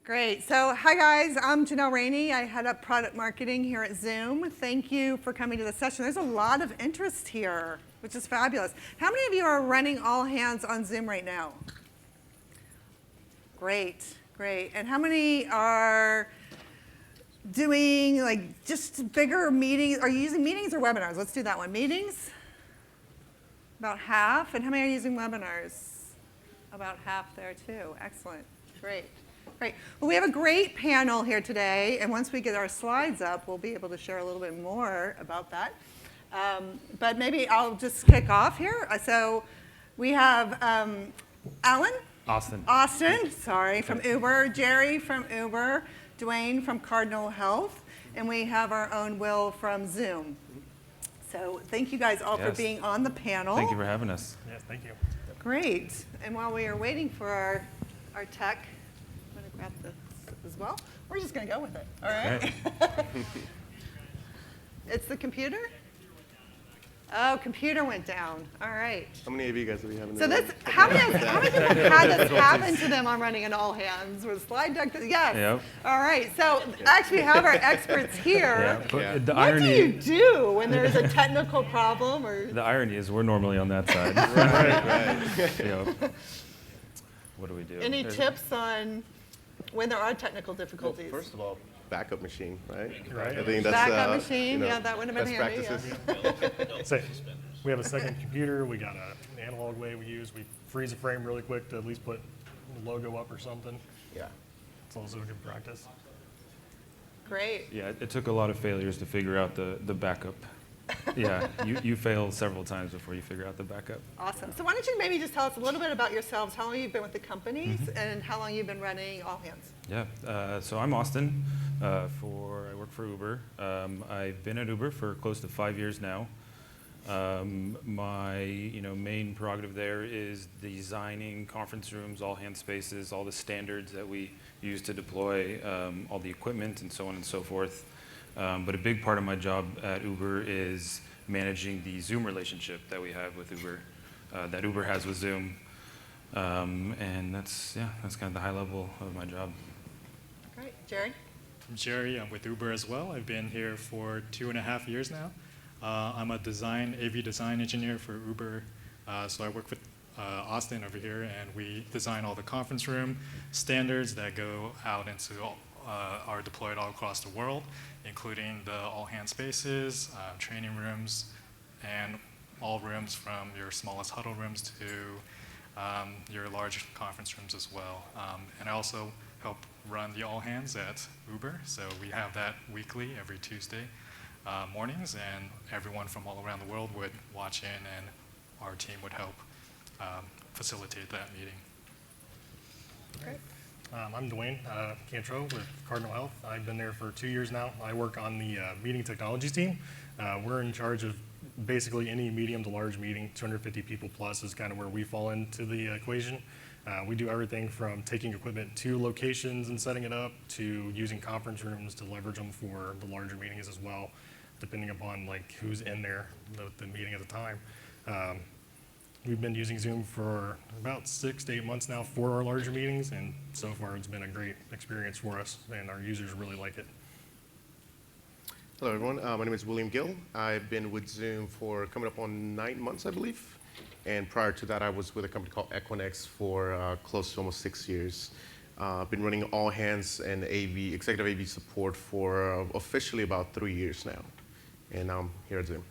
Great. So, hi guys, I'm Janelle Rainey. I head up product marketing here at Zoom. Thank you for coming to the session. There's a lot of interest here, which is fabulous. How many of you are running all hands on Zoom right now? Great, great. And how many are doing like just bigger meetings? Are you using meetings or webinars? Let's do that one. Meetings? About half. And how many are using webinars? About half there too. Excellent. Great. Great. Well, we have a great panel here today, and once we get our slides up, we'll be able to share a little bit more about that. But maybe I'll just kick off here. So we have Alan? Austin, sorry, from Uber, Jerry from Uber, Dwayne from Cardinal Health, and we have our own Will from Zoom. So thank you guys all for being on the panel. Thank you for having us. Yes, thank you. Great. And while we are waiting for our tech, I'm going to grab this as well. We're just going to go with it. All right. It's the computer? Oh, computer went down. All right. How many of you guys are we having? So this, how many people have had this happen to them on running an all hands with slide deck? Yes. Yep. All right. So actually, we have our experts here. But the What irony, do you do when there's a technical problem or? the irony is we're normally on that side. Right. You know, what do we do? Any tips on when there are technical difficulties? First of all, backup machine, right? Right. I think that's Backup machine, you know, yeah, that would have been best handy. practices. So we have a second computer. We got an analog way we use. We freeze a frame really quick to at least put the logo up or something. Yeah. It's also a good practice. Great. Yeah, it took a lot of failures to figure out the backup. Yeah, you fail several times before you figure out the backup. Awesome. So why don't you maybe just tell us a little bit about yourselves, how long you've been with the companies, and how long you've been running All Hands. Yeah, so I'm Austin. I work for Uber. I've been at Uber for close to 5 years now. My main prerogative there is designing conference rooms, all hand spaces, all the standards that we use to deploy all the equipment and so on and so forth. But a big part of my job at Uber is managing the Zoom relationship that we have with Uber, that Uber has with Zoom. And that's kind of the high level of my job. Great. Jerry? I'm Jerry. I'm with Uber as well. I've been here for 2.5 years now. I'm a AV design engineer for Uber. So I work with Austin over here, and we design all the conference room standards that go out into are deployed all across the world, including the all-hand spaces, training rooms, and all rooms from your smallest huddle rooms to your large conference rooms as well. And I also help run the all-hands at Uber, so we have that weekly, every Tuesday mornings, and everyone from all around the world would watch in, and our team would help facilitate that meeting. Great. I'm Dwayne Cantrell with Cardinal Health. I've been there for 2 years now. I work on the meeting technologies team. We're in charge of basically any medium to large meeting. 250 people plus is kind of where we fall into the equation. We do everything from taking equipment to locations and setting it up, to using conference rooms to leverage them for the larger meetings as well, depending upon like who's in there, the meeting at the time. We've been using Zoom for about 6 to 8 months now for our larger meetings, and so far it's been a great experience for us, and our users really like it. Hello, everyone. My name is William Gill. I've been with Zoom for coming up on 9 months, I believe. And prior to that, I was with a company called Equinix for close to almost 6 years. I've been running all hands and executive AV support for officially about 3 years now. And I'm here at Zoom.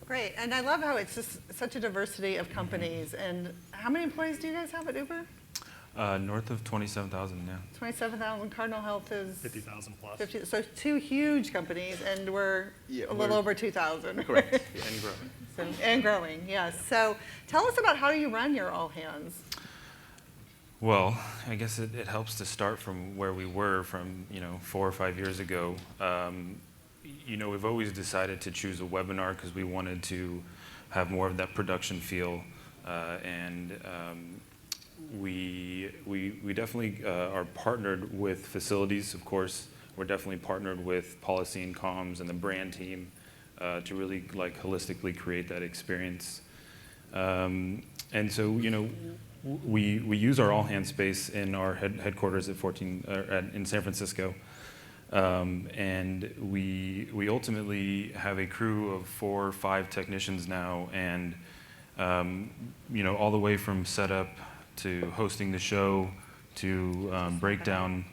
Great. And I love how it's just such a diversity of companies. And how many employees do you guys have at Uber? North of 27,000 now. 27,000. Cardinal Health is 50,000 plus. 50. So two huge companies, and we're a little over 2,000. Correct. Yeah, and growing. And growing, yes. So tell us about how you run your all hands. Well, I guess it helps to start from where we were from 4 or 5 years ago. We've always decided to choose a webinar because we wanted to have more of that production feel, and we definitely are partnered with facilities, of course. We're definitely partnered with policy and comms and the brand team to really holistically create that experience. And so, we use our all-hands space in our headquarters at in San Francisco. And we ultimately have a crew of 4 or 5 technicians now, and all the way from setup to hosting the show to breakdown.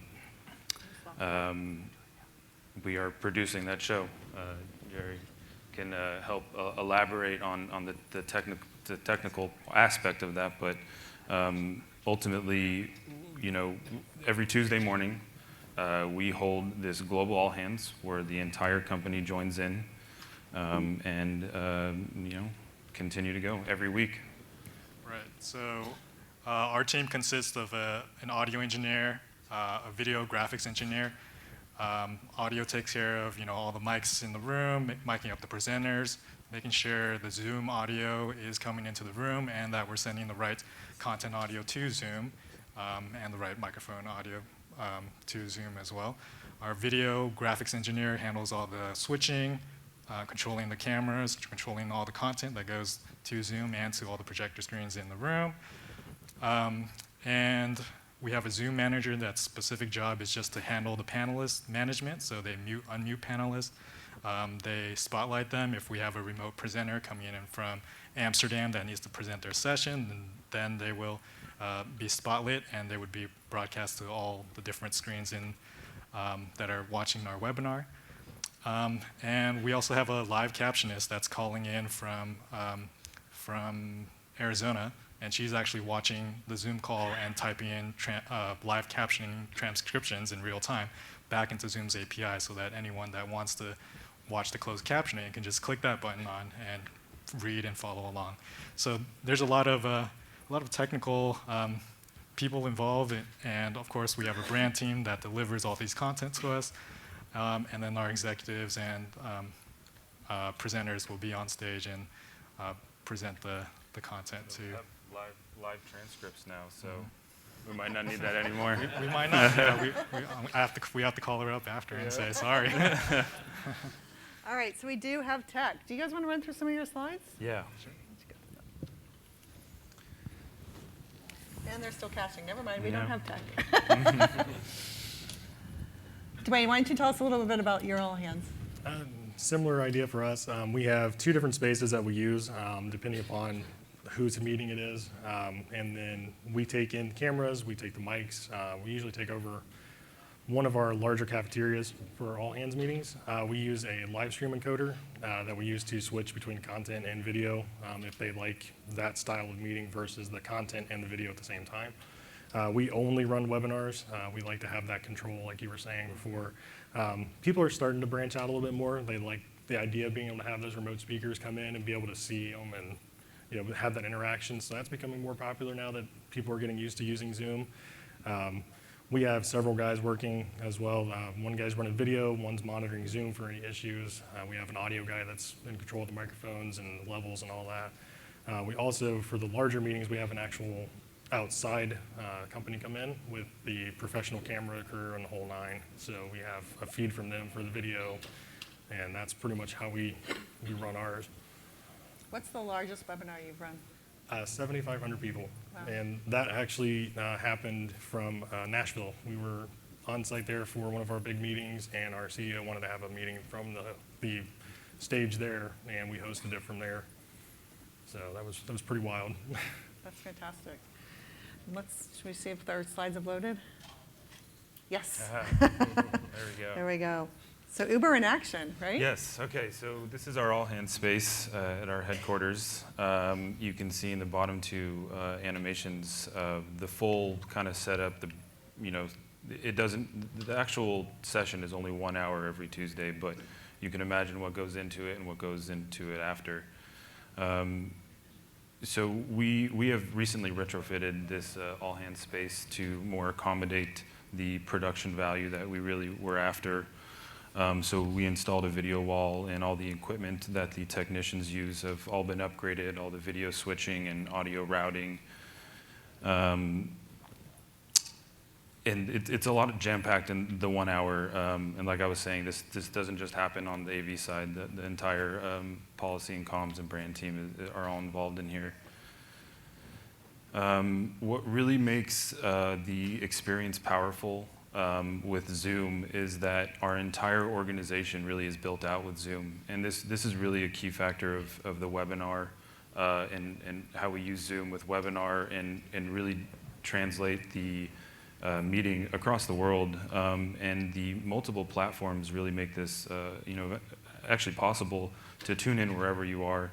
We are producing that show. Jerry can help elaborate on the technical aspect of that, but ultimately, every Tuesday morning, we hold this global all hands where the entire company joins in, and continue to go every week. Right. So our team consists of an audio engineer, a video graphics engineer. Audio takes care of all the mics in the room, miking up the presenters, making sure the Zoom audio is coming into the room and that we're sending the right content audio to Zoom, and the right microphone audio to Zoom as well. Our video graphics engineer handles all the switching, controlling the cameras, controlling all the content that goes to Zoom and to all the projector screens in the room. And we have a Zoom manager that's specific job is just to handle the panelist management. So they unmute panelists. They spotlight them. If we have a remote presenter coming in from Amsterdam that needs to present their session, then they will be spotlit and they would be broadcast to all the different screens that are watching our webinar. And we also have a live captionist that's calling in from Arizona, and she's actually watching the Zoom call and typing in live captioning transcriptions in real time back into Zoom's API, so that anyone that wants to watch the closed captioning can just click that button on and read and follow along. So there's a lot of technical people involved, and of course we have a brand team that delivers all these content to us, and then our executives and presenters will be on stage and present the content to. We have live transcripts now, so we might not need that anymore. We might not. We have to call her up after and say sorry. All right, so we do have tech. Do you guys want to run through some of your slides? Yeah. Sure. And they're still caching. Never mind, we don't have tech. Dwayne, why don't you tell us a little bit about your all hands? Similar idea for us. We have 2 different spaces that we use, depending upon whose meeting it is. And then we take in cameras, we take the mics. We usually take over one of our larger cafeterias for all hands meetings. We use a live stream encoder that we use to switch between content and video if they like that style of meeting versus the content and the video at the same time. We only run webinars. We like to have that control, like you were saying before. People are starting to branch out a little bit more. They like the idea of being able to have those remote speakers come in and be able to see them and have that interaction. So that's becoming more popular now that people are getting used to using Zoom. We have several guys working as well. One guy's running video, one's monitoring Zoom for any issues. We have an audio guy that's in control of the microphones and levels and all that. We also, for the larger meetings, we have an actual outside company come in with the professional camera crew and the whole 9. So we have a feed from them for the video, and that's pretty much how we run ours. What's the largest webinar you've run? 7,500 people. Wow. And that actually happened from Nashville. We were on site there for one of our big meetings, and our CEO wanted to have a meeting from the stage there, and we hosted it from there. So that was pretty wild. That's fantastic. Should we see if our slides have loaded? Yes. There we go. There we go. So Uber in action, right? Yes. Okay. So this is our all-hands space at our headquarters. You can see in the bottom 2 animations the full kind of setup. It doesn't. The actual session is only 1 hour every Tuesday, but you can imagine what goes into it and what goes into it after. So we have recently retrofitted this all-hands space to more accommodate the production value that we really were after. So we installed a video wall, and all the equipment that the technicians use have all been upgraded, all the video switching and audio routing. And it's a lot of jam-packed in the 1 hour. And like I was saying, this doesn't just happen on the AV side. The entire policy and comms and brand team are all involved in here. What really makes the experience powerful with Zoom is that our entire organization really is built out with Zoom. And this is really a key factor of the webinar and how we use Zoom with webinar and really translate the meeting across the world. And the multiple platforms really make this actually possible to tune in wherever you are.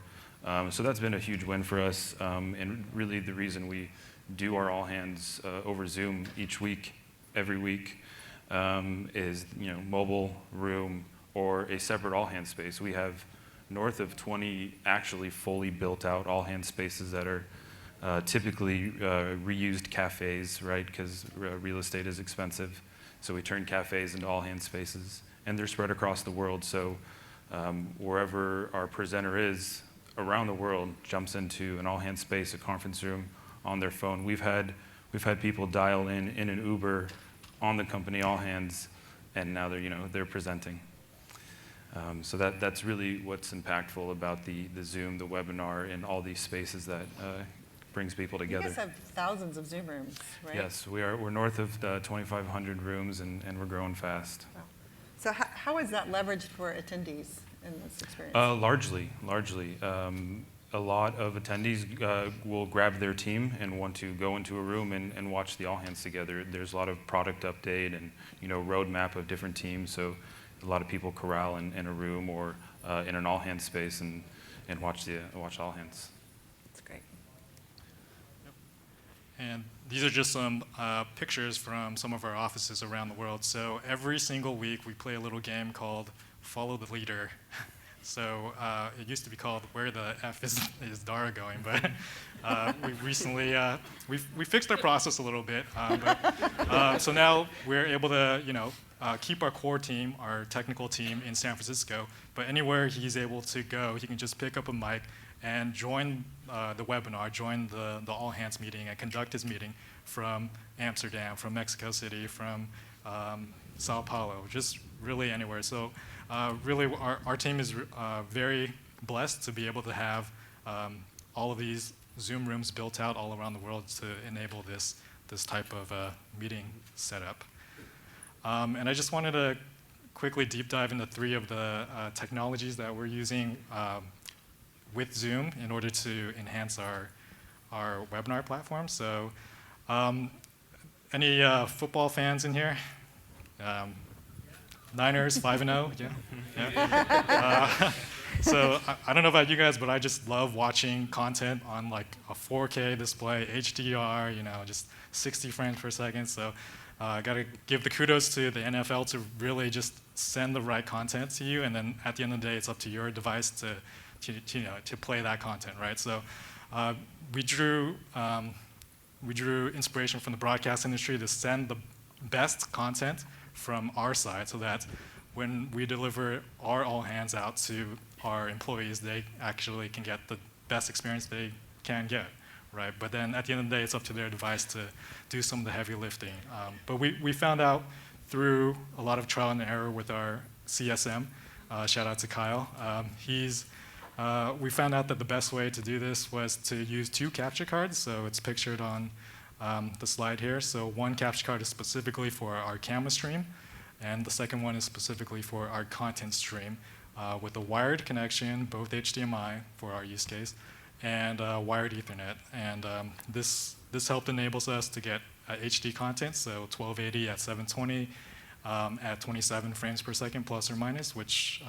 So that's been a huge win for us, and really the reason we do our all hands over Zoom each week, every week, is mobile, room, or a separate all hands space. We have north of 20 actually fully built out all hands spaces that are typically reused cafes, right? Because real estate is expensive, so we turn cafes into all hands spaces, and they're spread across the world. So wherever our presenter is around the world jumps into an all-hands space, a conference room, on their phone. We've had people dial in an Uber on the company all-hands, and now they're presenting. So that's really what's impactful about the Zoom, the webinar, and all these spaces that brings people together. You guys have thousands of Zoom rooms, right? Yes, we're north of 2,500 rooms, and we're growing fast. Wow. So how is that leveraged for attendees in this experience? Largely. A lot of attendees will grab their team and want to go into a room and watch the all hands together. There's a lot of product update and roadmap of different teams. So a lot of people corral in a room or in an all hands space and watch all hands. That's great. And these are just some pictures from some of our offices around the world. So every single week we play a little game called Follow the Leader. So it used to be called Where the F is Dara Going, but we recently we fixed our process a little bit. So now we're able to keep our core team, our technical team in San Francisco, but anywhere he's able to go, he can just pick up a mic and join the webinar, join the all hands meeting, and conduct his meeting from Amsterdam, from Mexico City, from Sao Paulo, just really anywhere. So really, our team is very blessed to be able to have all of these Zoom rooms built out all around the world to enable this type of meeting setup. And I just wanted to quickly deep dive into 3 of the technologies that we're using with Zoom in order to enhance our webinar platform. So any football fans in here? Niners, 5-0, yeah. So I don't know about you guys, but I just love watching content on like a 4K display, HDR, just 60 frames per second. So I got to give the kudos to the NFL to really just send the right content to you, and then at the end of the day, it's up to your device to play that content, right? So we drew inspiration from the broadcast industry to send the best content from our side, so that when we deliver our all hands out to our employees, they actually can get the best experience they can get, right? But then at the end of the day, it's up to their device to do some of the heavy lifting. But we found out through a lot of trial and error with our CSM, shout out to Kyle, we found out that the best way to do this was to use 2 capture cards. So it's pictured on the slide here. So one capture card is specifically for our camera stream, and the second one is specifically for our content stream with a wired connection, both HDMI for our use case, and wired Ethernet. And this helped enables us to get HD content, so 1280 at 720 at 27 frames per second plus or minus, which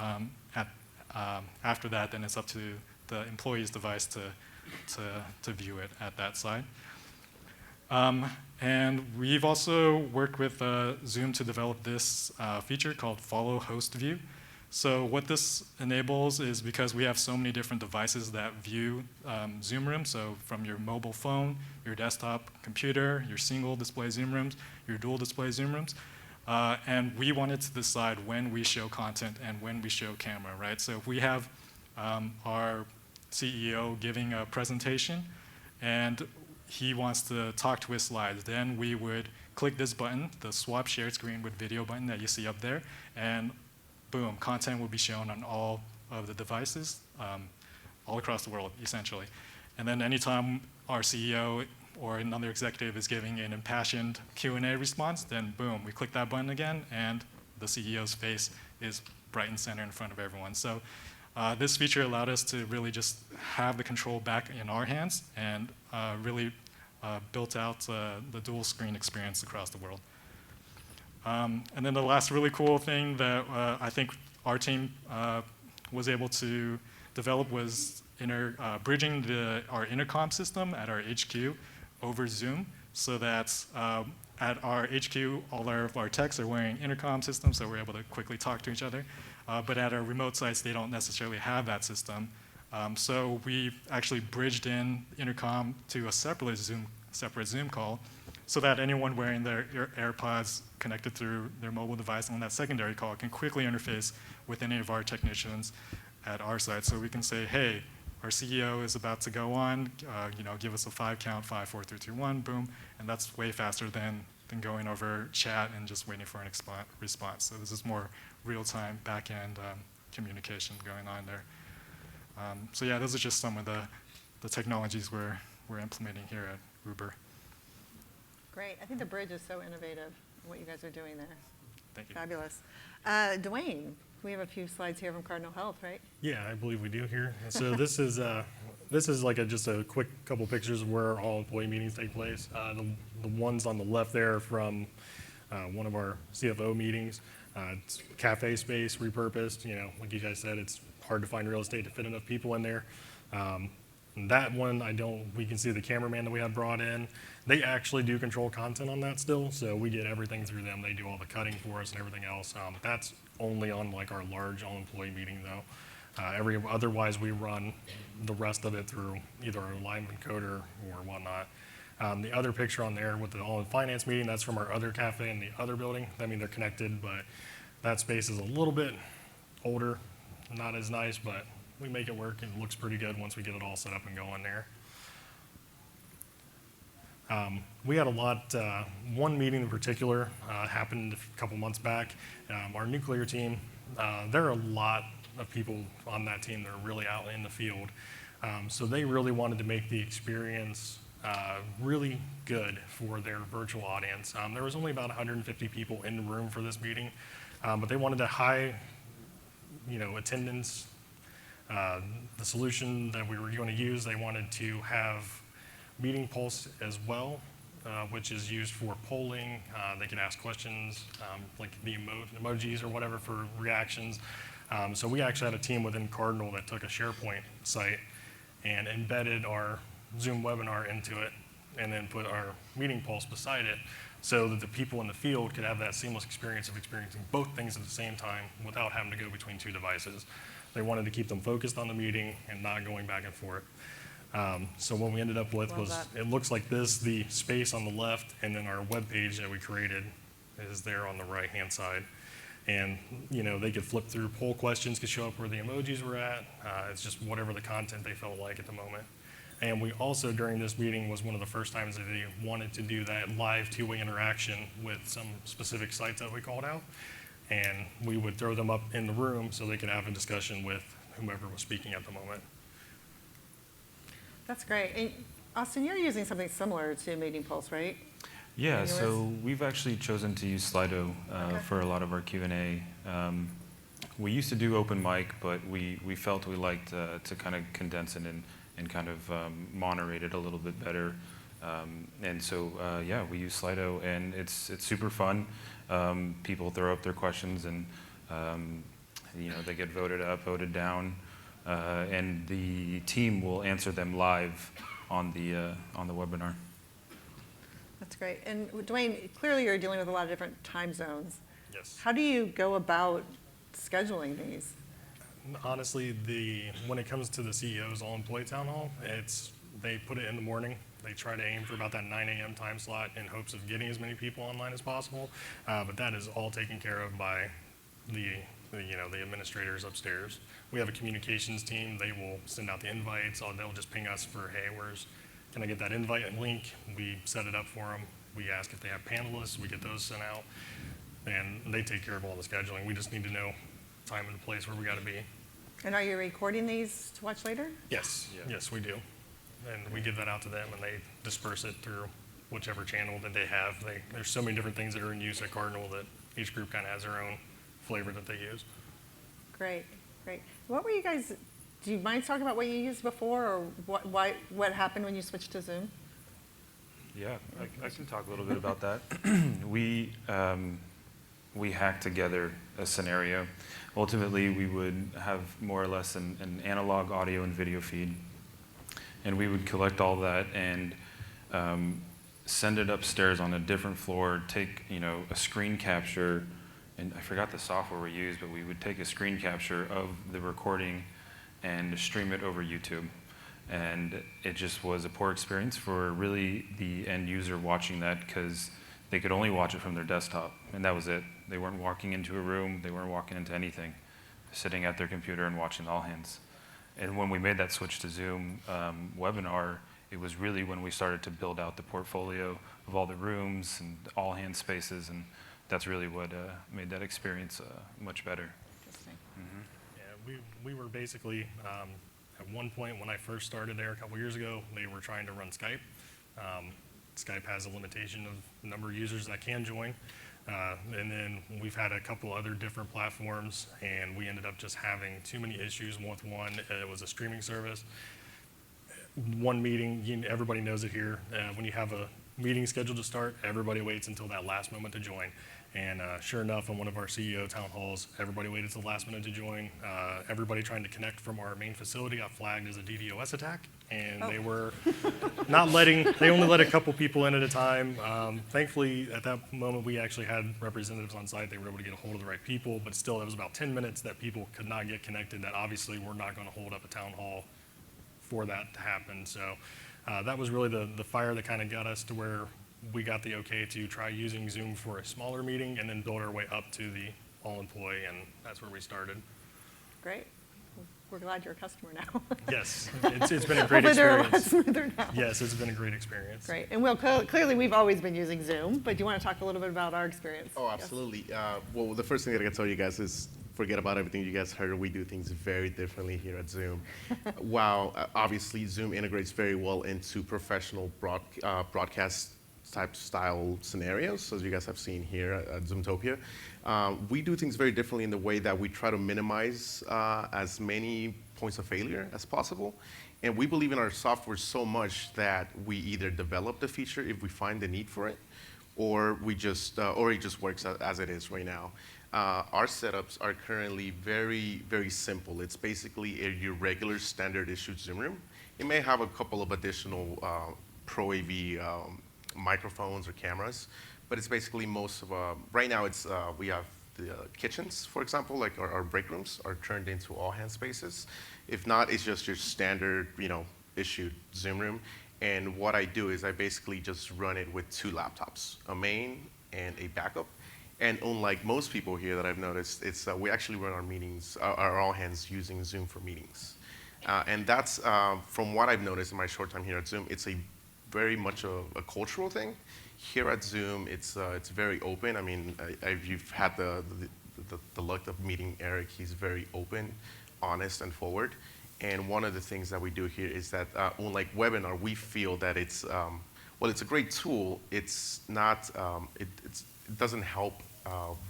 after that, then it's up to the employee's device to view it at that side. And we've also worked with Zoom to develop this feature called Follow Host View. So what this enables is, because we have so many different devices that view Zoom rooms, so from your mobile phone, your desktop computer, your single display Zoom rooms, your dual display Zoom rooms, and we wanted to decide when we show content and when we show camera, right? So if we have our CEO giving a presentation and he wants to talk to his slides, then we would click this button, the swap shared screen with video button that you see up there, and boom, content will be shown on all of the devices all across the world, essentially. And then anytime our CEO or another executive is giving an impassioned Q&A response, then boom, we click that button again, and the CEO's face is bright and center in front of everyone. So this feature allowed us to really just have the control back in our hands and really built out the dual screen experience across the world. And then the last really cool thing that I think our team was able to develop was bridging our intercom system at our HQ over Zoom, so that at our HQ, all of our techs are wearing intercom systems, so we're able to quickly talk to each other. But at our remote sites, they don't necessarily have that system. So we actually bridged in intercom to a separate Zoom call, so that anyone wearing their AirPods connected through their mobile device on that secondary call can quickly interface with any of our technicians at our site. So we can say, hey, our CEO is about to go on, give us a 5 count, 5, 4, 3, 2, 1, boom, and that's way faster than going over chat and just waiting for an response. So this is more real-time back-end communication going on there. So yeah, those are just some of the technologies we're implementing here at Uber. Great. I think the bridge is so innovative, what you guys are doing there. Thank you. Fabulous. Dwayne, we have a few slides here from Cardinal Health, right? Yeah, I believe we do here. So this is like just a quick couple pictures of where all employee meetings take place. The ones on the left there are from one of our CFO meetings. It's cafe space repurposed. Like you guys said, it's hard to find real estate to fit enough people in there. That one, we can see the cameraman that we had brought in. They actually do control content on that still, so we get everything through them. They do all the cutting for us and everything else. That's only on like our large all-employee meeting though. Otherwise, we run the rest of it through either our live encoder or whatnot. The other picture on there with the all-in-finance meeting, that's from our other cafe in the other building. I mean, they're connected, but that space is a little bit older, not as nice, but we make it work and it looks pretty good once we get it all set up and going there. We had one meeting in particular happened a couple months back. Our nuclear team, there are a lot of people on that team that are really out in the field. So they really wanted to make the experience really good for their virtual audience. There was only about 150 people in the room for this meeting, but they wanted a high attendance. The solution that we were going to use, they wanted to have Meeting Pulse as well, which is used for polling. They can ask questions, like the emojis or whatever for reactions. So we actually had a team within Cardinal that took a SharePoint site and embedded our Zoom webinar into it and then put our Meeting Pulse beside it so that the people in the field could have that seamless experience of experiencing both things at the same time without having to go between two devices. They wanted to keep them focused on the meeting and not going back and forth. So what we ended up with was, it looks like this, the space on the left, and then our web page that we created is there on the right-hand side. And they could flip through, poll questions could show up where the emojis were at. It's just whatever the content they felt like at the moment. And we also, during this meeting, was one of the first times that they wanted to do that live two-way interaction with some specific sites that we called out. And we would throw them up in the room so they could have a discussion with whomever was speaking at the moment. That's great. And Austin, you're using something similar to Meeting Pulse, right? Yeah, so we've actually chosen to use Slido for a lot of our Q&A. We used to do open mic, but we felt we liked to kind of condense it and kind of moderate it a little bit better. And so, yeah, we use Slido, and it's super fun. People throw up their questions, and they get voted up, voted down, and the team will answer them live on the webinar. That's great. And Dwayne, clearly you're dealing with a lot of different time zones. Yes. How do you go about scheduling these? Honestly, when it comes to the CEO's all-employee town hall, they put it in the morning. They try to aim for about that 9 a.m. time slot in hopes of getting as many people online as possible. But that is all taken care of by the administrators upstairs. We have a communications team. They will send out the invites. They'll just ping us for, hey, can I get that invite and link? We set it up for them. We ask if they have panelists. We get those sent out. And they take care of all the scheduling. We just need to know time and the place where we got to be. And are you recording these to watch later? Yes. Yeah. Yes, we do. and we give that out to them, and they disperse it through whichever channel that they have. There's so many different things that are in use at Cardinal that each group kind of has their own flavor that they use. Great, great. What were you guys, do you mind talking about what you used before, or what happened when you switched to Zoom? Yeah, I can talk a little bit about that. We hacked together a scenario. Ultimately, we would have more or less an analog audio and video feed, and we would collect all that and send it upstairs on a different floor, take a screen capture, and I forgot the software we used, but we would take a screen capture of the recording and stream it over YouTube. And it just was a poor experience for really the end user watching that, because they could only watch it from their desktop, and that was it. They weren't walking into a room, they weren't walking into anything, sitting at their computer and watching all hands. And when we made that switch to Zoom webinar, it was really when we started to build out the portfolio of all the rooms and all hand spaces, and that's really what made that experience much better. Interesting. Yeah, we were basically, at one point when I first started there a couple years ago, they were trying to run Skype. Skype has a limitation of the number of users that can join. And then we've had a couple other different platforms, and we ended up just having too many issues with one. It was a streaming service. One meeting, everybody knows it here. When you have a meeting scheduled to start, everybody waits until that last moment to join. And sure enough, on one of our CEO town halls, everybody waited till the last minute to join. Everybody trying to connect from our main facility got flagged as a DDoS attack, and they were not letting, they only let a couple people in at a time. Thankfully, at that moment, we actually had representatives on site. They were able to get a hold of the right people, but still, it was about 10 minutes that people could not get connected, that obviously we're not going to hold up a town hall for that to happen. So that was really the fire that kind of got us to where we got the okay to try using Zoom for a smaller meeting and then build our way up to the all-employee, and that's where we started. Great. We're glad you're a customer now. Yes, it's been a great Hopefully they're a lot experience. smoother now. Yes, it's been a great experience. Great. And Will, clearly we've always been using Zoom, but do you want to talk a little bit about our experience? Oh, absolutely. Well, the first thing that I can tell you guys is forget about everything you guys heard. We do things very differently here at Zoom. While obviously Zoom integrates very well into professional broadcast type style scenarios, as you guys have seen here at Zoomtopia, we do things very differently in the way that we try to minimize as many points of failure as possible. And we believe in our software so much that we either develop the feature if we find the need for it, or we just, or it just works as it is right now. Our setups are currently very, very simple. It's basically your regular standard issued Zoom room. It may have a couple of additional Pro AV microphones or cameras, but it's basically most of, right now it's, we have the kitchens, for example, like our break rooms are turned into all hand spaces. If not, it's just your standard, issued Zoom room. And what I do is I basically just run it with two laptops, a main and a backup. And unlike most people here that I've noticed, it's, we actually run our meetings, our all hands using Zoom for meetings. And that's, from what I've noticed in my short time here at Zoom, it's very much a cultural thing. Here at Zoom, it's very open. I mean, you've had the luck of meeting Eric. He's very open, honest, and forward. And one of the things that we do here is that, unlike webinar, we feel that it's, well, it's a great tool. It's not, it doesn't help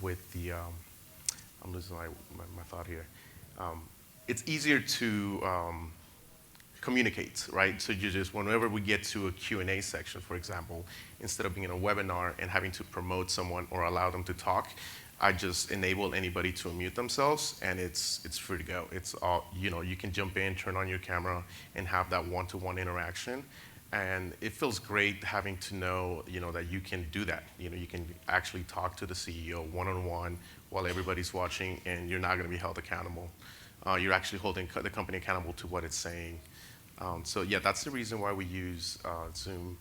with the, I'm losing my thought here. It's easier to communicate, right? So you just, whenever we get to a Q&A section, for example, instead of being in a webinar and having to promote someone or allow them to talk, I just enable anybody to unmute themselves, and it's free to go. It's all, you can jump in, turn on your camera, and have that one-to-one interaction. And it feels great having to know, that you can do that. You can actually talk to the CEO one-on-one while everybody's watching, and you're not going to be held accountable. You're actually holding the company accountable to what it's saying. So yeah, that's the reason why we use Zoom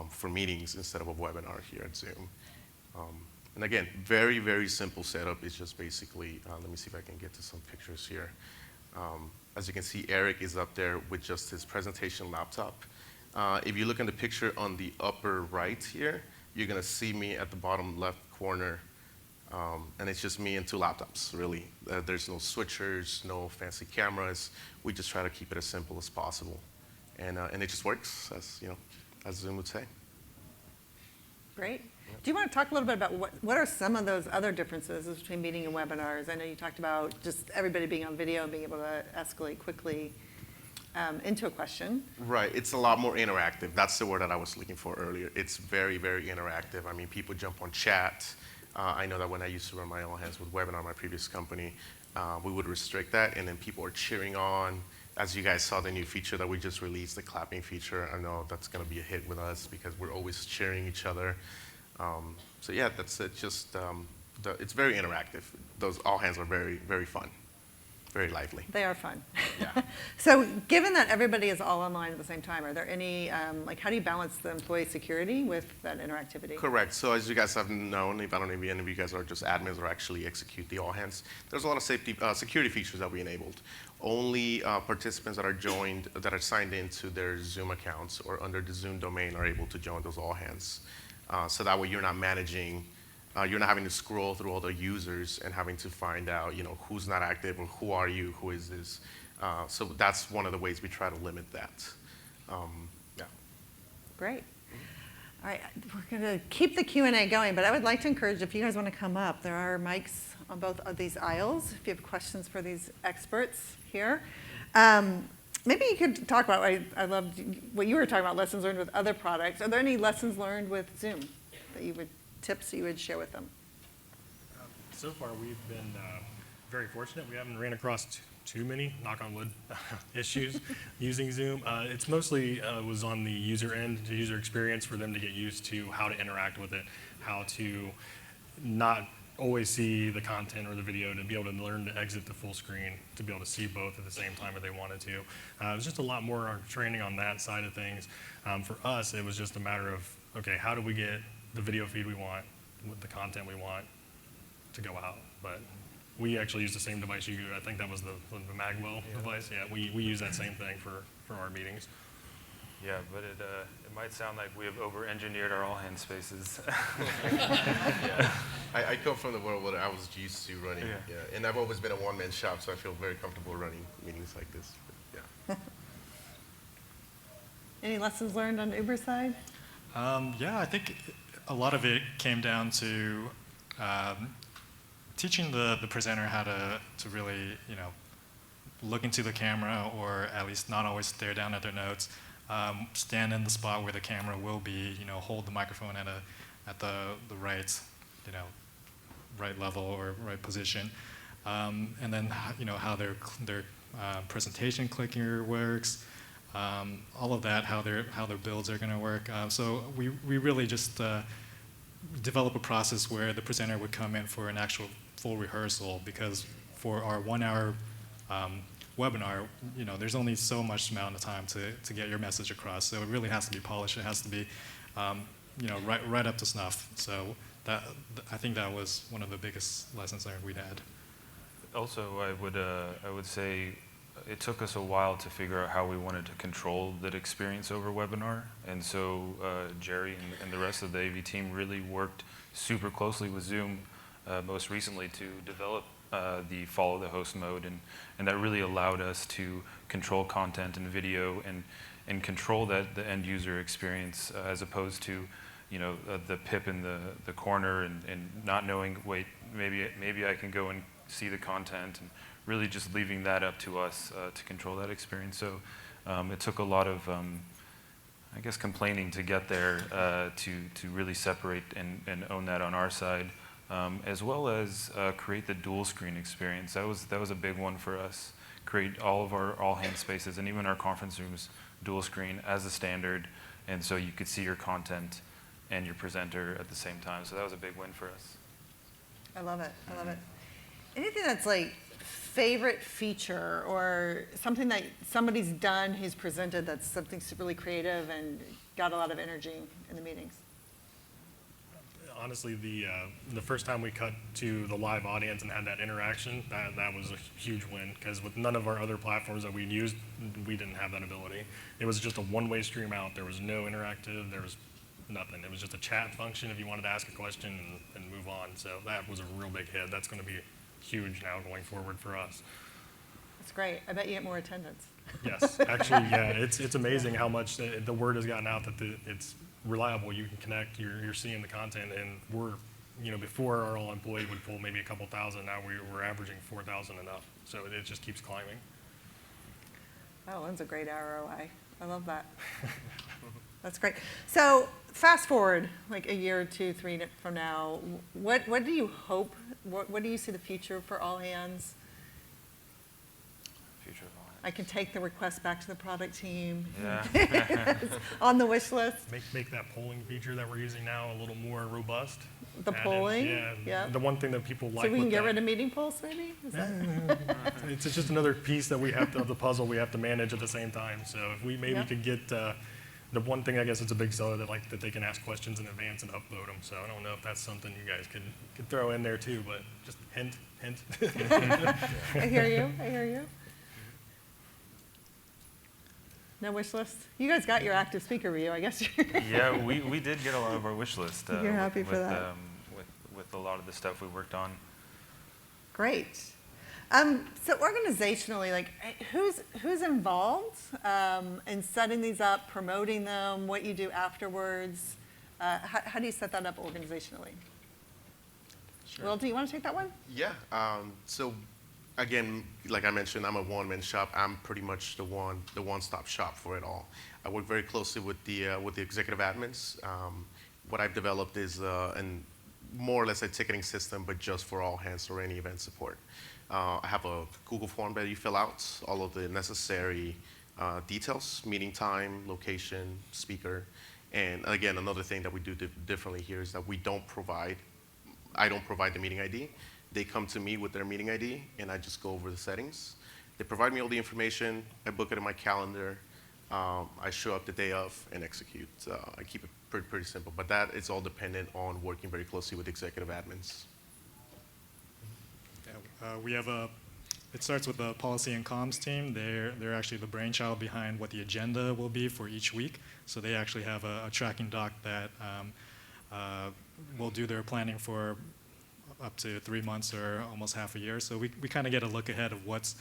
for meetings instead of a webinar here at Zoom. And again, very, very simple setup. It's just basically, let me see if I can get to some pictures here. As you can see, Eric is up there with just his presentation laptop. If you look in the picture on the upper right here, you're going to see me at the bottom left corner. And it's just me and two laptops, really. There's no switchers, no fancy cameras. We just try to keep it as simple as possible. and it just works, as you know, as Zoom would say. Great. Do you want to talk a little bit about what are some of those other differences between meeting and webinars? I know you talked about just everybody being on video and being able to escalate quickly into a question. Right, it's a lot more interactive. That's the word that I was looking for earlier. It's very, very interactive. I mean, people jump on chat. I know that when I used to run my all hands with webinar, my previous company, we would restrict that, and then people are cheering on. As you guys saw the new feature that we just released, the clapping feature, I know that's going to be a hit with us because we're always cheering each other. So yeah, that's it. Just it's very interactive. Those all hands are very, very fun, very lively. They are fun. Yeah. So given that everybody is all online at the same time, are there any, like how do you balance the employee security with that interactivity? Correct. So as you guys have known, if I don't know if any of you guys are just admins or actually execute the all hands, there's a lot of security features that we enabled. Only participants that are joined, that are signed into their Zoom accounts or under the Zoom domain are able to join those all hands. So that way you're not managing, you're not having to scroll through all the users and having to find out, you know, who's not active or who are you, who is this. So that's one of the ways we try to limit that. Yeah. Great. All right, we're going to keep the Q&A going, but I would like to encourage, if you guys want to come up, there are mics on both of these aisles if you have questions for these experts here. Maybe you could talk about, I loved what you were talking about, lessons learned with other products. Are there any lessons learned with Zoom that you would, tips that you would share with them? So far, we've been very fortunate. We haven't ran across too many, knock on wood, issues using Zoom. It's mostly was on the user end, the user experience, for them to get used to how to interact with it, how to not always see the content or the video, to be able to learn to exit the full screen, to be able to see both at the same time if they wanted to. It was just a lot more training on that side of things. For us, it was just a matter of, okay, how do we get the video feed we want, with the content we want to go out? But we actually use the same device you do. I think that was the Magwell device. Yeah, we use that same thing for our meetings. Yeah, but it might sound like we have over-engineered our all-hand spaces. Yeah. I come from the world where I was used to running, Yeah. And I've always been a one-man shop, so I feel very comfortable running meetings like this. But, yeah. Any lessons learned on Uber's side? Yeah, I think a lot of it came down to teaching the presenter how to really, you know, look into the camera, or at least not always stare down at their notes. Stand in the spot where the camera will be, you know, hold the microphone at the right, you know, right level or right position, and then you know how their presentation clicker works, all of that, how their builds are going to work. So we really just develop a process where the presenter would come in for an actual full rehearsal, because for our 1 hour webinar, you know, there's only so much amount of time to get your message across. So it really has to be polished. It has to be, you know, right up to snuff. So I think that was one of the biggest lessons learned we'd had. Also, I would say it took us a while to figure out how we wanted to control that experience over webinar. And so Jerry and the rest of the AV team really worked super closely with Zoom most recently to develop the follow the host mode, and that really allowed us to control content and video and control the end user experience, as opposed to, you know, the pip in the corner and not knowing, wait, maybe I can go and see the content, and really just leaving that up to us to control that experience. So it took a lot of I guess complaining to get there, to really separate and own that on our side. As well as create the dual screen experience. That was a big one for us. Create all of our all hand spaces and even our conference rooms dual screen as a standard, and so you could see your content and your presenter at the same time. So that was a big win for us. I love it. I love it. Anything that's like favorite feature or something that somebody's done who's presented that's something really creative and got a lot of energy in the meetings? Honestly, the first time we cut to the live audience and had that interaction, that was a huge win, because with none of our other platforms that we'd used, we didn't have that ability. It was just a one-way stream out. There was no interactive. There was nothing. It was just a chat function if you wanted to ask a question and move on. So that was a real big hit. That's going to be huge now going forward for us. That's great. I bet you get more attendance. Yes, actually, yeah, it's amazing how much the word has gotten out that it's reliable. You can connect. You're seeing the content, and before our all-employee would pull maybe a couple thousand. Now we're averaging 4,000 and up. So it just keeps climbing. Oh, that's a great ROI. I love that. That's great. So fast forward like a year or two, three from now, what do you hope, what do you see the future for All Hands? Future of all I can take the request back to the product team. hands. It's on the wish list. Make that polling feature that we're using now a little more robust. The Add in- polling? Yeah. Yeah. The one thing that people like So we can with get that- rid of meeting polls maybe? Is that- It's just another piece that we have to, of the puzzle we have to manage at the same time. So if we maybe Yeah. could get the one thing, I guess it's a big seller that they can ask questions in advance and upvote them. So I don't know if that's something you guys could throw in there too, but just hint. I hear you, I hear you. No wish list? You guys got your active speaker review, I guess. Yeah, we did get a lot of our wish list. You're happy for that. With a lot of the stuff we worked on. Great. So organizationally, like, who's involved in setting these up, promoting them, what you do afterwards? How do you set that up organizationally? Sure. Will, do you want to take that one? Yeah. So again, like I mentioned, I'm a one-man shop. I'm pretty much the one-stop shop for it all. I work very closely with the executive admins. What I've developed is more or less a ticketing system, but just for all hands or any event support. I have a Google form that you fill out, all of the necessary details, meeting time, location, speaker. And again, another thing that we do differently here is that I don't provide the meeting ID. They come to me with their meeting ID, and I just go over the settings. They provide me all the information. I book it in my calendar. I show up the day of and execute. I keep it pretty simple, but that is all dependent on working very closely with executive admins. Yeah, it starts with the policy and comms team. They're actually the brainchild behind what the agenda will be for each week. So they actually have a tracking doc that will do their planning for up to 3 months or almost half a year. So we kind of get a look ahead of what's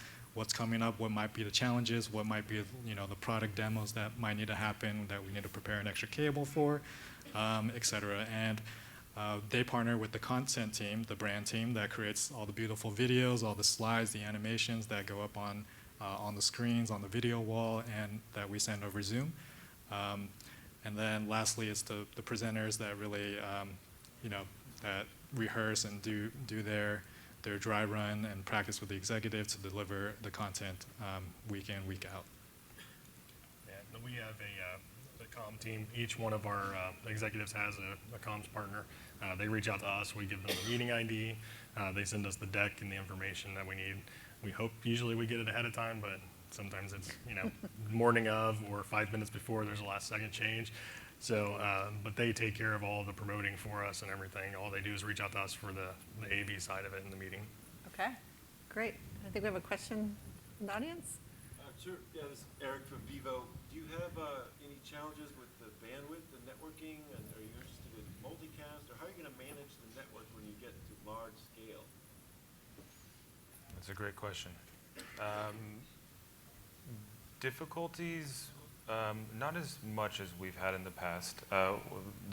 coming up, what might be the challenges, what might be the product demos that might need to happen, that we need to prepare an extra cable for, et cetera. And they partner with the content team, the brand team, that creates all the beautiful videos, all the slides, the animations that go up on the screens, on the video wall, and that we send over Zoom. And then lastly, it's the presenters that really, that rehearse and do their dry run and practice with the executive to deliver the content week in, week out. Yeah, we have a comm team. Each one of our executives has a comms partner. They reach out to us. We give them the meeting ID. They send us the deck and the information that we need. We hope usually we get it ahead of time, but sometimes it's morning of or 5 minutes before there's a last second change. So, but they take care of all the promoting for us and everything. All they do is reach out to us for the AV side of it in the meeting. Okay, great. I think we have a question from the audience. Sure. Yeah, this is Eric from Vivo. Do you have any challenges with the bandwidth and networking? And are you interested in multicast? Or how are you going to manage the network when you get to large scale? That's a great question. Difficulties, not as much as we've had in the past.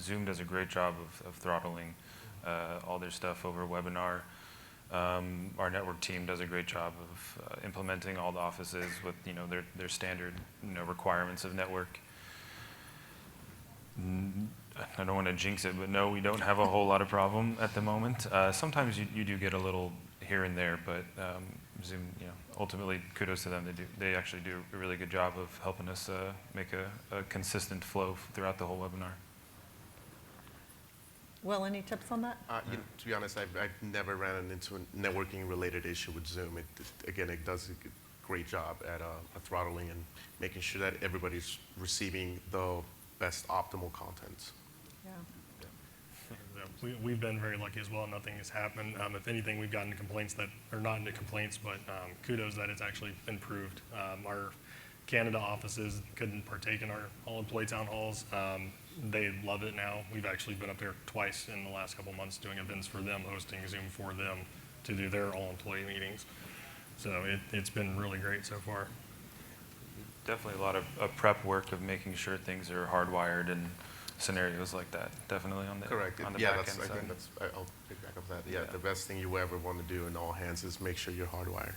Zoom does a great job of throttling all their stuff over webinar. Our network team does a great job of implementing all the offices with their standard requirements of network. I don't want to jinx it, but no, we don't have a whole lot of problem at the moment. Sometimes you do get a little here and there, but Zoom, ultimately kudos to them. They actually do a really good job of helping us make a consistent flow throughout the whole webinar. Will, any tips on that? To be honest, I've never ran into a networking related issue with Zoom. It does a great job at throttling and making sure that everybody's receiving the best optimal content. Yeah. We've been very lucky as well. Nothing has happened. If anything, we've gotten complaints that are not into complaints, but kudos that it's actually improved. Our Canada offices couldn't partake in our all-employee town halls. They love it now. We've actually been up there twice in the last couple months doing events for them, hosting Zoom for them to do their all-employee meetings. So it's been really great so far. Definitely a lot of prep work of making sure things are hardwired and scenarios like that. Definitely on the Correct. on the Yeah, back that's, end I side. think that's, I'll pick back up that. Yeah, Yeah. the best thing you ever want to do in all hands is make sure you're hardwired.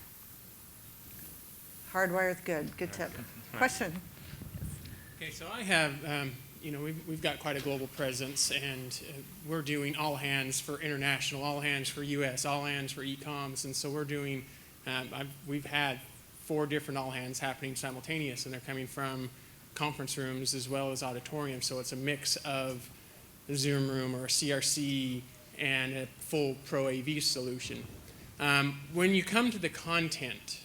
Hardwire is good. Good tip. Question? Okay, so I have, we've got quite a global presence, and we're doing all hands for international, all hands for U.S., all hands for e-coms, and so we're doing, we've had 4 different all hands happening simultaneous, and they're coming from conference rooms as well as auditoriums, so it's a mix of a Zoom room or a CRC and a full Pro AV solution. When you come to the content,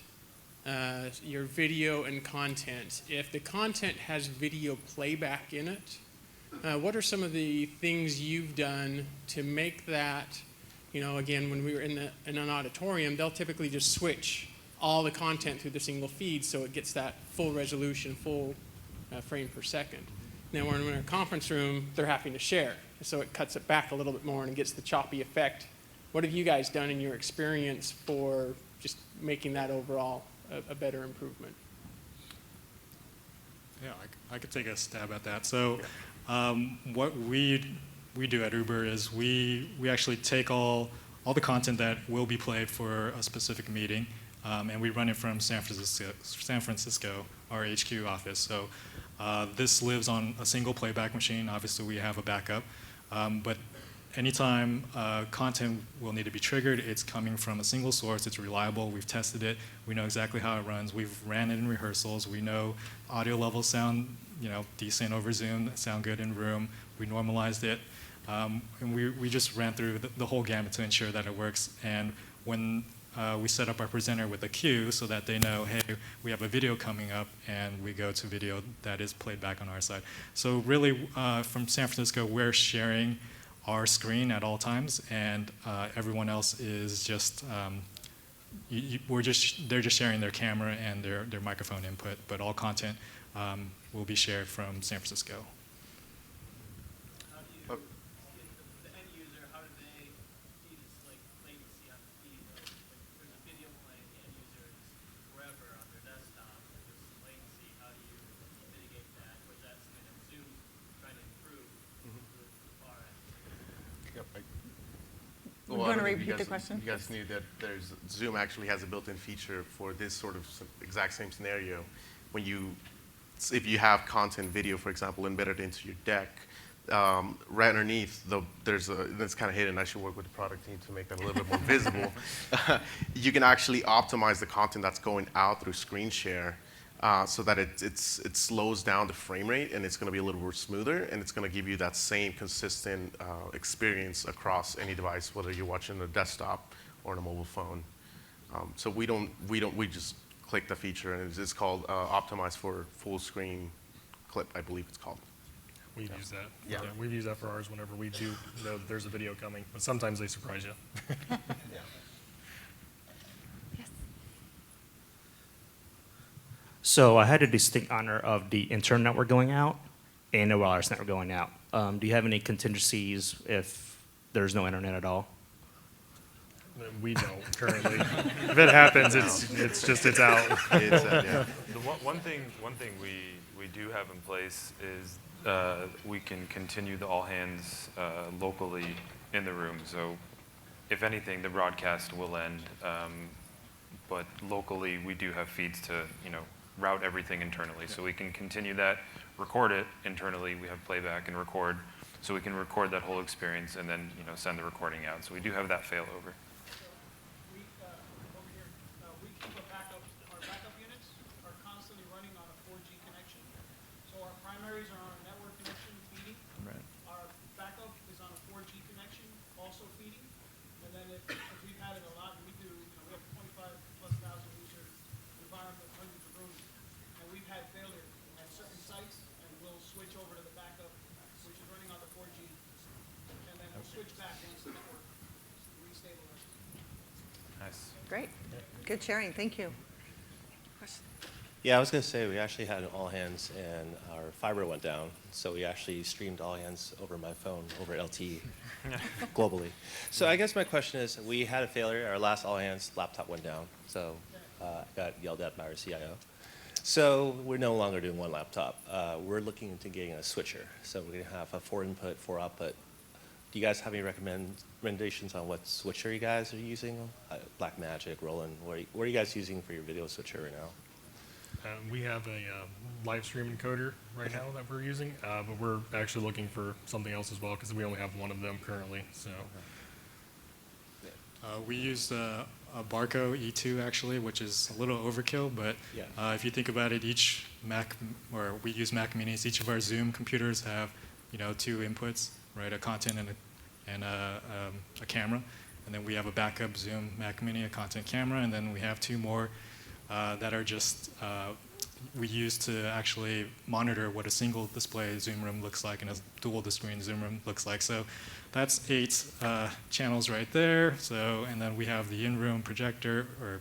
your video and content, if the content has video playback in it, what are some of the things you've done to make that, again, when we were in an auditorium, they'll typically just switch all the content through the single feed so it gets that full resolution, full frame per second. Now, when we're in a conference room, they're having to share, so it cuts it back a little bit more and it gets the choppy effect. What have you guys done in your experience for just making that overall a better improvement? Yeah, I could take a stab at that. So what we do at Uber is we actually take all the content that will be played for a specific meeting, and we run it from San Francisco, our HQ office. So this lives on a single playback machine. Obviously, we have a backup, but anytime content will need to be triggered, it's coming from a single source. It's reliable. We've tested it. We know exactly how it runs. We've ran it in rehearsals. We know audio levels sound, decent over Zoom, sound good in room. We normalized it, and we just ran through the whole gamut to ensure that it works. And when we set up our presenter with a cue so that they know, hey, we have a video coming up, and we go to video that is played back on our side. So really, from San Francisco, we're sharing our screen at all times, and everyone else is just, they're just sharing their camera and their microphone input, but all content will be shared from San Francisco. How do you, the end user, how do they see this latency on the feed? Like, there's a video playing, the end user is wherever on their desktop, there's some latency. How do you mitigate that? Or is that something that Zoom's trying to improve with the far end? Yep. You wanna repeat the question? You guys knew that Zoom actually has a built-in feature for this sort of exact same scenario. If you have content video, for example, embedded into your deck, right underneath, that's kind of hidden. I should work with the product team to make that a little bit more visible. You can actually optimize the content that's going out through screen share so that it slows down the frame rate, and it's going to be a little more smoother, and it's going to give you that same consistent experience across any device, whether you're watching a desktop or on a mobile phone. So we just click the feature, and it's called Optimize for Full Screen Clip, I believe it's called. We've used that. Yeah. We've used that for ours whenever we do know there's a video coming, but sometimes they surprise you. Yes. So I had a distinct honor of the internal network going out and the wireless network going out. Do you have any contingencies if there's no internet at all? We don't currently. If it happens, it's out. Yeah. The one thing we do have in place is we can continue the all hands locally in the room. So if anything, the broadcast will end, but locally we do have feeds to route everything internally. So we can continue that, record it internally. We have playback and record, so we can record that whole experience and then send the recording out. So we do have that failover. We, over here, we keep a backup, our backup units are constantly running on a 4G connection. So our primaries are on a network connection feeding. Right. Our backup is on a 4G connection, also feeding. And then if we've had it a lot, we do, we have 25,000+ user environment, hundreds of rooms. And we've had failure at certain sites, and we'll switch over to the backup, which is running on the 4G. And then we'll switch back once the network restabilizes. Nice. Great. Good sharing. Thank you. Question? Yeah, I was going to say, we actually had all hands and our fiber went down, so we actually streamed all hands over my phone, over LTE, globally. So I guess my question is, we had a failure, our last all hands laptop went down, so got yelled at by our CIO. So we're no longer doing one laptop. We're looking into getting a switcher. So we're going to have a 4 input, 4 output. Do you guys have any recommendations on what switcher you guys are using? Blackmagic, Roland, what are you guys using for your video switcher right now? We have a live stream encoder right now that we're using, but we're actually looking for something else as well because we only have one of them currently. So We use a Barco E2 actually, which is a little overkill, but Yeah. if you think about it, each Mac, or we use Mac Minis, each of our Zoom computers have, 2 inputs, right? A content and a camera. And then we have a backup Zoom Mac Mini, a content camera, and then we have 2 more that are just, we use to actually monitor what a single display Zoom room looks like and a dual screen Zoom room looks like. So that's 8 channels right there. So, and then we have the in-room projector or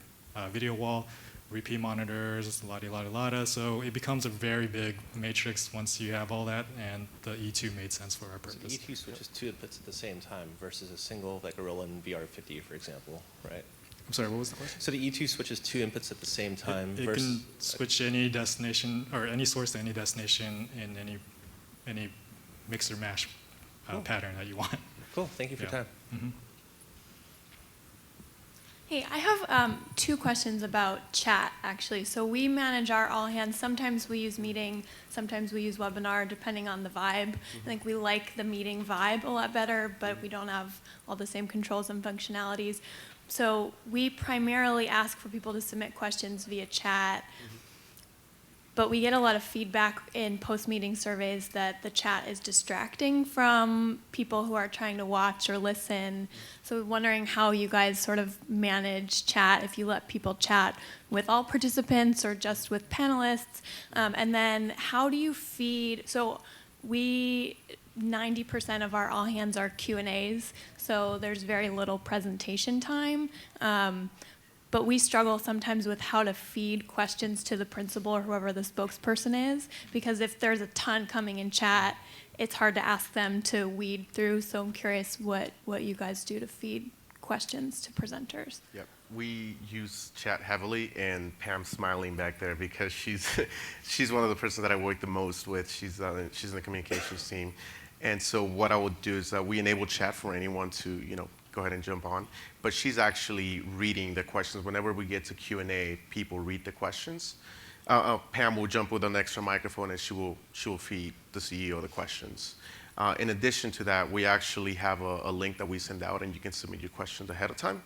video wall, repeat monitors, la-di-la-di-la-da. So it becomes a very big matrix once you have all that, and the E2 made sense for our So the purpose. E2 switches 2 inputs at the same time versus a single, like a Roland VR50, for example, right? I'm sorry, what was the question? So the E2 switches 2 inputs at the same time It versus... can switch any destination or any source to any destination in any mix or mash Cool. pattern that you want. Cool, thank you for your Yeah. time. Mhm. Hey, I have 2 questions about chat, actually. So we manage our all hands. Sometimes we use meeting, sometimes we use webinar, depending on the vibe. I think we like the meeting vibe a lot better, but we don't have all the same controls and functionalities. So we primarily ask for people to submit questions via chat. But we get a lot of feedback in post-meeting surveys that the chat is distracting from people who are trying to watch or listen. So wondering how you guys sort of manage chat, if you let people chat with all participants or just with panelists. And then how do you feed, so 90% of our all hands are Q&As, so there's very little presentation time. But we struggle sometimes with how to feed questions to the principal or whoever the spokesperson is, because if there's a ton coming in chat, it's hard to ask them to weed through. So I'm curious what you guys do to feed questions to presenters. Yep. We use chat heavily, and Pam's smiling back there because she's she's one of the persons that I work the most with. She's in the communications team, and so what I would do is we enable chat for anyone to go ahead and jump on. But she's actually reading the questions. Whenever we get to Q&A, people read the questions. Pam will jump with an extra microphone, and she will feed the CEO the questions. In addition to that, we actually have a link that we send out, and you can submit your questions ahead of time.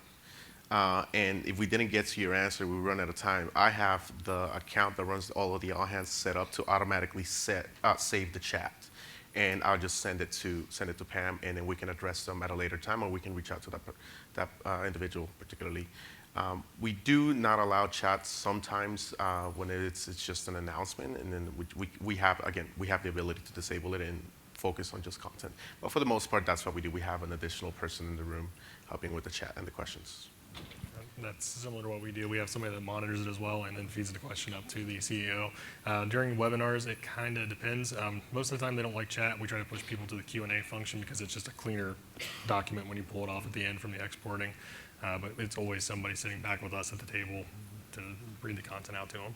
And if we didn't get to your answer, we run out of time. I have the account that runs all of the all hands set up to automatically save the chat. And I'll just send it to Pam, and then we can address them at a later time, or we can reach out to that individual particularly. We do not allow chats sometimes when it's just an announcement, and then we have the ability to disable it and focus on just content. But for the most part, that's what we do. We have an additional person in the room helping with the chat and the questions. that's similar to what we do. We have somebody that monitors it as well and then feeds the question up to the CEO. During webinars, it kind of depends. Most of the time, they don't like chat. We try to push people to the Q&A function because it's just a cleaner document when you pull it off at the end from the exporting. But it's always somebody sitting back with us at the table to read the content out to them.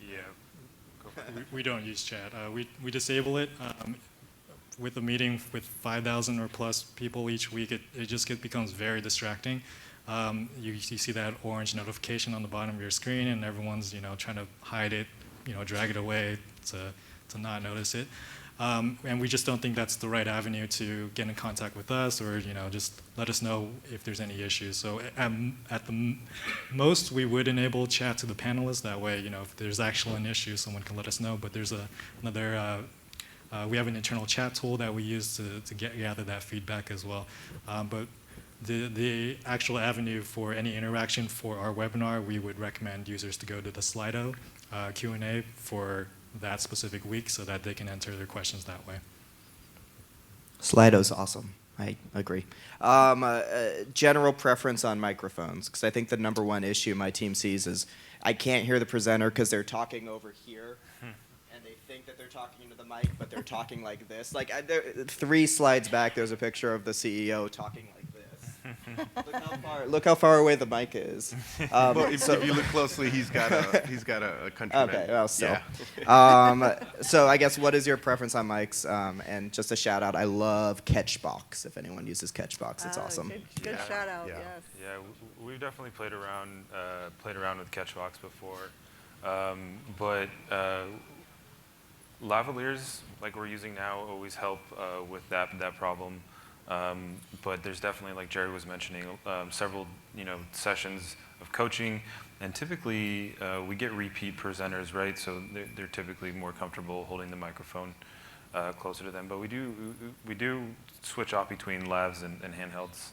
Yeah, we don't use chat. We disable it. With a meeting with 5,000 or plus people each week, it just becomes very distracting. You see that orange notification on the bottom of your screen, and everyone's trying to hide it, drag it away to not notice it. And we just don't think that's the right avenue to get in contact with us, or just let us know if there's any issues. So at the most, we would enable chat to the panelists. That way, if there's actually an issue, someone can let us know. But there's another. We have an internal chat tool that we use to gather that feedback as well. But the actual avenue for any interaction for our webinar, we would recommend users to go to the Slido Q&A for that specific week so that they can enter their questions that way. Slido's awesome. I agree. General preference on microphones, because I think the number one issue my team sees is I can't hear the presenter because they're talking over here, and they think that they're talking into the mic, but they're talking like this. Like 3 slides back, there's a picture of the CEO talking like this. Look how far away the mic is. Well, if you look closely, he's got a countryman. Okay, well, still. Yeah. So I guess what is your preference on mics? And just a shout out, I love Catchbox. If anyone uses Catchbox, it's awesome. Good Yeah. shout out, Yeah. yes. Yeah, we've definitely played around with Catchbox before, but lavaliers like we're using now always help with that problem. But there's definitely, like Jerry was mentioning, several sessions of coaching, and typically we get repeat presenters, right? So they're typically more comfortable holding the microphone closer to them. But we do switch off between lavs and handhelds.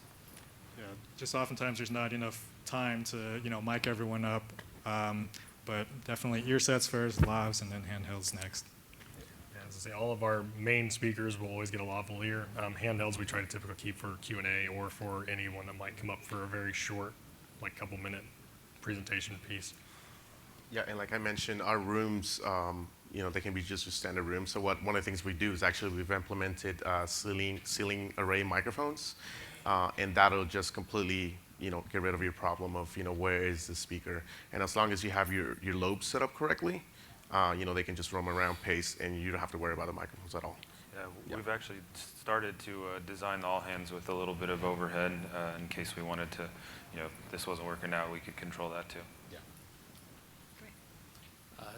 Yeah, just oftentimes there's not enough time to mic everyone up, but definitely ear sets first, lavs, and then handhelds next. Yeah, as I say, all of our main speakers will always get a lavalier. Handhelds we try to typically keep for Q&A or for anyone that might come up for a very short, like couple-minute presentation piece. Yeah, and like I mentioned, our rooms, they can be just a standard room. So one of the things we do is actually we've implemented ceiling array microphones, and that'll just completely, get rid of your problem of, where is the speaker. And as long as you have your lobes set up correctly, they can just roam around pace, and you don't have to worry about the microphones at all. Yeah, we've actually started to design the all hands with a little bit of overhead in case we wanted to, if this wasn't working out, we could control that too.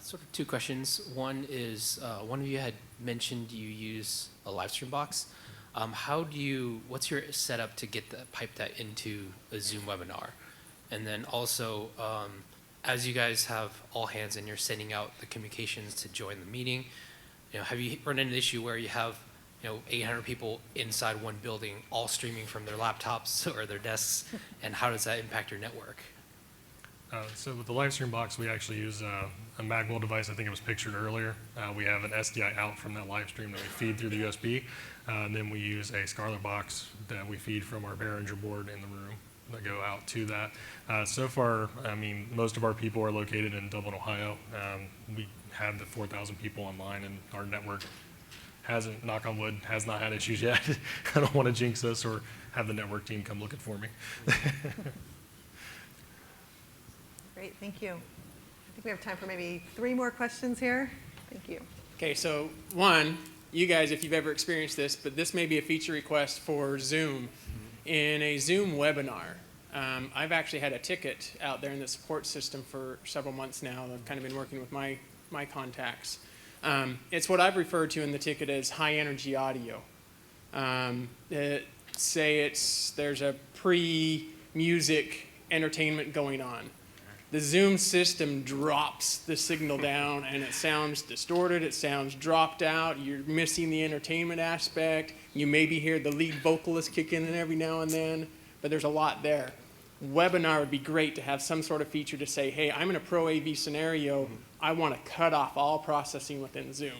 Sort of two questions. One is, one of you had mentioned you use a live stream box. What's your setup to pipe that into a Zoom webinar? And then also, as you guys have all hands and you're sending out the communications to join the meeting, have you run into an issue where you have 800 people inside one building all streaming from their laptops or their desks, and how does that impact your network? So with the live stream box, we actually use a Magwell device. I think it was pictured earlier. We have an SDI out from that live stream that we feed through the USB. And then we use a Scarlett box that we feed from our Behringer board in the room that go out to that. So far, most of our people are located in Dublin, Ohio. We have the 4,000 people online, and our network hasn't, knock on wood, has not had issues yet. I don't want to jinx us or have the network team come looking for me. Great, thank you. I think we have time for maybe 3 more questions here. Thank you. Okay, so one, you guys, if you've ever experienced this, but this may be a feature request for Zoom. In a Zoom webinar, I've actually had a ticket out there in the support system for several months now. I've kind of been working with my contacts. It's what I've referred to in the ticket as high energy audio. Say there's a pre-music entertainment going on. The Zoom system drops the signal down, and it sounds distorted, it sounds dropped out, you're missing the entertainment aspect, you maybe hear the lead vocalist kick in every now and then, but there's a lot there. Webinar would be great to have some sort of feature to say, hey, I'm in a pro AV scenario, I want to cut off all processing within Zoom.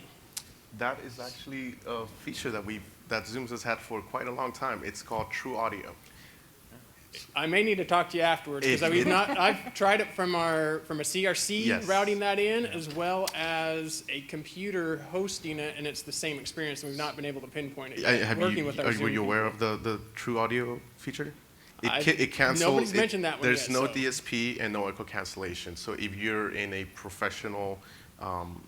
That is actually a feature that Zoom has had for quite a long time. It's called True Audio. I may need to talk to you afterwards because I've tried it from a CRC, Yes. routing that in, as well as a computer hosting it, and it's the same experience, and we've not been able to pinpoint it yet. Were Zoom you aware people. of the True Audio feature? It cancels. nobody's mentioned that one There's yet, no so. DSP and no echo cancellation. So if you're in a professional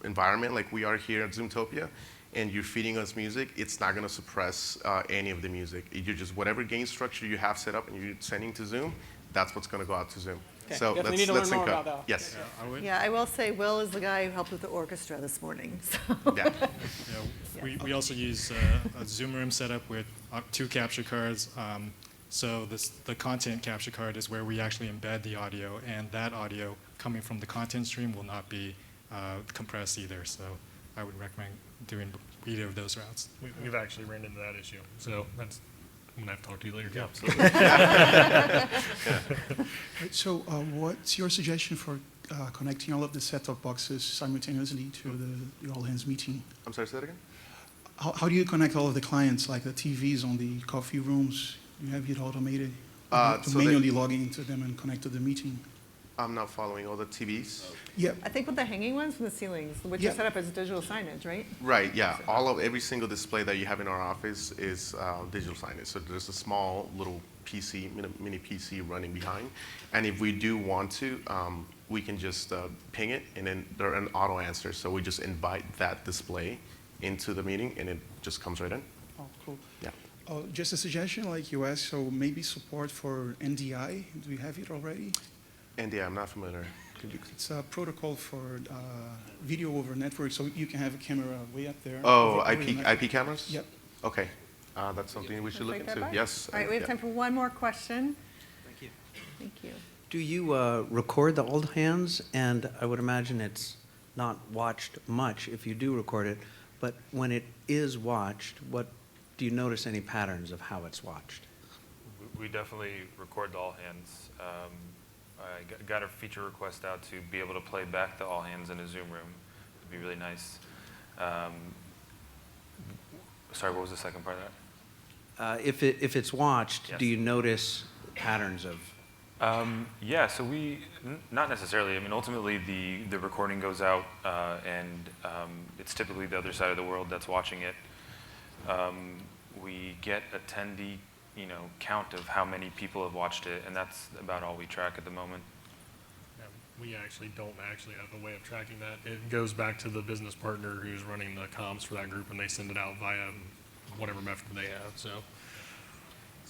environment like we are here at Zoomtopia, and you're feeding us music, it's not going to suppress any of the music. You just, whatever gain structure you have set up and you're sending to Zoom, that's what's going to go out to Zoom. Okay, So definitely need to let's learn sync more up. about that. Yes. Yeah, I will say Will is the guy who helped with the orchestra this morning. So. Yeah. We also use a Zoom room setup with 2 capture cards. So the content capture card is where we actually embed the audio, and that audio coming from the content stream will not be compressed either. So I would recommend doing either of those routes. We've actually ran into that issue. So I'm going to have to talk to you later. Yeah, absolutely. Right, so what's your suggestion for connecting all of the set-top boxes simultaneously to the all-hands meeting? I'm sorry, say that again? How do you connect all of the clients, like the TVs on the coffee rooms? You have it automated to so manually log into them and connect to the meeting? I'm not following all the TVs. Yeah. I think with the hanging ones from the ceilings, which Yeah. are set up as digital signage, right? Right, yeah. Every single display that you have in our office is digital signage. So there's a small little PC, mini PC running behind. And if we do want to, we can just ping it, and then they're an auto answer. So we just invite that display into the meeting, and it just comes right in. Oh, cool. Yeah. Just a suggestion, like you asked, so maybe support for NDI. Do we have it already? NDI, I'm not familiar. Could you? It's a protocol for video over network, so you can have a camera way up there. Oh, over the network. IP cameras? Yep. Okay. That's something we should look Take that into. back? Yes. All right, we have yeah. time for one more question. Thank you. Thank you. Do you record the all hands? And I would imagine it's not watched much if you do record it, but when it is watched, do you notice any patterns of how it's watched? We definitely record the all hands. I got a feature request out to be able to play back the all hands in a Zoom room. It'd be really nice. Sorry, what was the second part of that? If it's watched, Yes. do you notice patterns of? Yeah, so not necessarily. I mean, ultimately, the recording goes out, and it's typically the other side of the world that's watching it. We get attendee, count of how many people have watched it, and that's about all we track at the moment. Yeah, we actually don't actually have a way of tracking that. It goes back to the business partner who's running the comms for that group, and they send it out via whatever method they have. So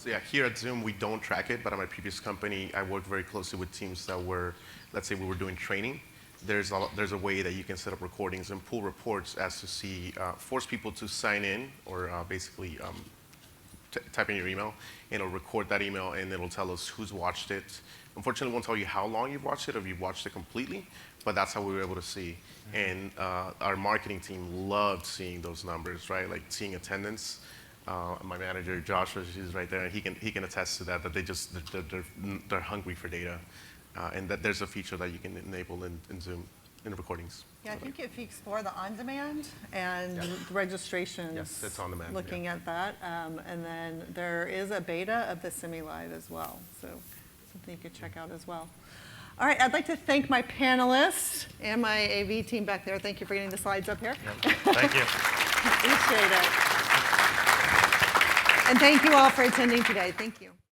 yeah, here at Zoom, we don't track it, but at my previous company, I worked very closely with teams that were, let's say we were doing training. There's a way that you can set up recordings and pull reports as to see, force people to sign in or basically type in your email, and it'll record that email, and it'll tell us who's watched it. Unfortunately, it won't tell you how long you've watched it or if you've watched it completely, but that's how we were able to see. And our marketing team loved seeing those numbers, right? Like seeing attendance. My manager, Joshua, she's right there, and he can attest to that they're hungry for data, and that there's a feature that you can enable in Zoom in the recordings. Yeah, I think if you explore the on-demand and the registrations. Yes, it's on demand, Looking yeah. at that. And then there is a beta of the semi-live as well. So something you could check out as well. All right, I'd like to thank my panelists and my AV team back there. Thank you for getting the slides up here. Yep. Thank you. Appreciate it. And thank you all for attending today. Thank you.